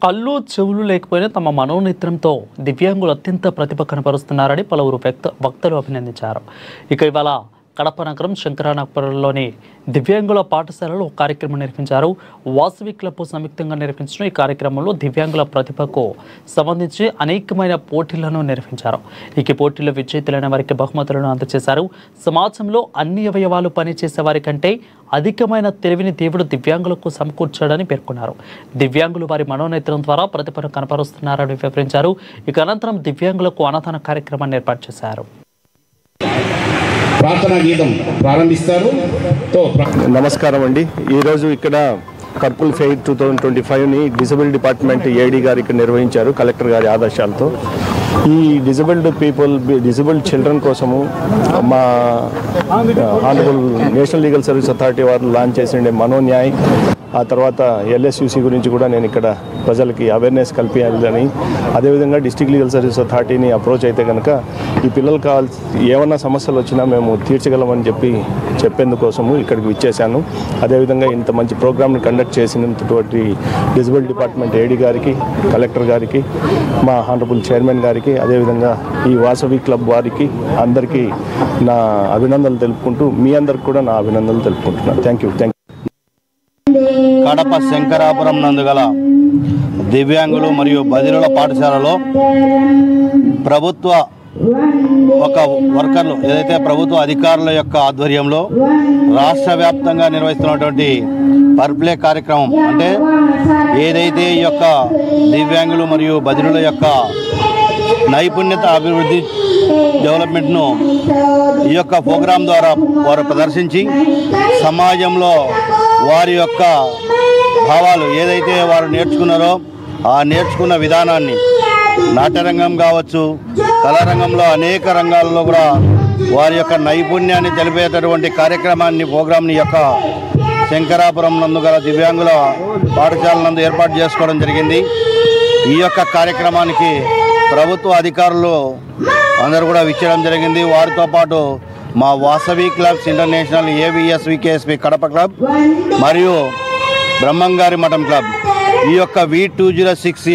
కళ్ళు చెవులు లేకపోయినా తమ మనోనేత్రంతో దివ్యాంగులు అత్యంత ప్రతిభ కనపరుస్తున్నారని పలువురు వక్తలు అభినందించారు. ఇక ఇవాళ కడప నగరం శంకరానగరంలోని దివ్యాంగుల పాఠశాలలో కార్యక్రమం నిర్వహించారు. వాసవి క్లబ్ సంయుక్తంగా నిర్వహించిన ఈ కార్యక్రమంలో దివ్యాంగుల ప్రతిభకు సంబంధించి అనేకమైన పోటీలను నిర్వహించారు. ఈ పోటీల్లో విజేతలైన వారికి బహుమతులను అందజేశారు. సమాజంలో అన్ని అవయవాలు పనిచేసే వారి కంటే అధికమైన తెలివిని దేవుడు దివ్యాంగులకు సమకూర్చాడని పేర్కొన్నారు. దివ్యాంగులు వారి మనోనేత్రం ద్వారా ప్రతిభను కనపరుస్తున్నారని వివరించారు. ఇక అనంతరం దివ్యాంగులకు అన్నదాన కార్యక్రమాన్ని ఏర్పాటు చేశారు. ప్రార్థనా గీతం ప్రారంభిస్తారు. నమస్కారం అండి. ఈరోజు ఇక్కడ కర్పుల్ ఫెయిర్ 2025ని డిజబుల్ డిపార్ట్మెంట్ ఏడీ గారు ఇక్కడ నిర్వహించారు కలెక్టర్ గారి ఆదేశాలతో. ఈ డిజబుల్డ్ చిల్డ్రన్ కోసము మా honourable national legal service authority వారు లాంచ్ చేసిండే మనోన్యాయ్, ఆ తర్వాత LSUC గురించి కూడా నేను ఇక్కడ ప్రజలకి అవేర్నెస్ కల్పించాలని, అదేవిధంగా డిస్ట్రిక్ట్ లీగల్ సర్వీస్ అథారిటీని అప్రోచ్ అయితే కనుక ఈ పిల్లలు కావాల్సి ఏమన్నా సమస్యలు వచ్చినా మేము తీర్చగలమని చెప్పేందుకోసము ఇక్కడికి విచ్చేశాను. అదేవిధంగా ఇంత మంచి ప్రోగ్రామ్ని కండక్ట్ చేసినటువంటి డిజబుల్ డిపార్ట్మెంట్ ఏడీ గారికి, కలెక్టర్ గారికి, మా హానరబుల్ చైర్మన్ గారికి, అదేవిధంగా ఈ వాసవి క్లబ్ వారికి అందరికీ నా అభినందనలు తెలుపుకుంటూ మీ అందరికి కూడా నా అభినందనలు తెలుపుకుంటున్నాను. Thank you. కడప శంకరాపురం నందుగల దివ్యాంగులు మరియు బదిరుల పాఠశాలలో ప్రభుత్వ వర్కర్లు ఏదైతే ప్రభుత్వ అధికారుల యొక్క ఆధ్వర్యంలో రాష్ట్ర వ్యాప్తంగా నిర్వహిస్తున్నటువంటి పర్ప్లే కార్యక్రమం, అంటే ఏదైతే ఈ యొక్క దివ్యాంగులు మరియు బదిరుల యొక్క నైపుణ్యత అభివృద్ధి డెవలప్మెంట్ను ఈ యొక్క ప్రోగ్రాం ద్వారా వారు ప్రదర్శించి సమాజంలో వారి యొక్క భావాలు ఏదైతే వారు నేర్చుకున్నారో ఆ నేర్చుకున్న విధానాన్ని నాట్యరంగం కావచ్చు, కళారంగంలో అనేక రంగాల్లో కూడా వారి యొక్క నైపుణ్యాన్ని తెలిపేటటువంటి కార్యక్రమాన్ని ప్రోగ్రాంని యొక్క శంకరాపురం నందు గల దివ్యాంగుల పాఠశాల నందు ఏర్పాటు చేసుకోవడం జరిగింది. ఈ యొక్క కార్యక్రమానికి ప్రభుత్వ అధికారులు అందరూ కూడా విచ్చేయడం జరిగింది. వారితో పాటు మా Vasavi clubs international AVSVKSP Kadapa club మరియు బ్రహ్మంగారి మఠం క్లబ్, ఈ యొక్క V206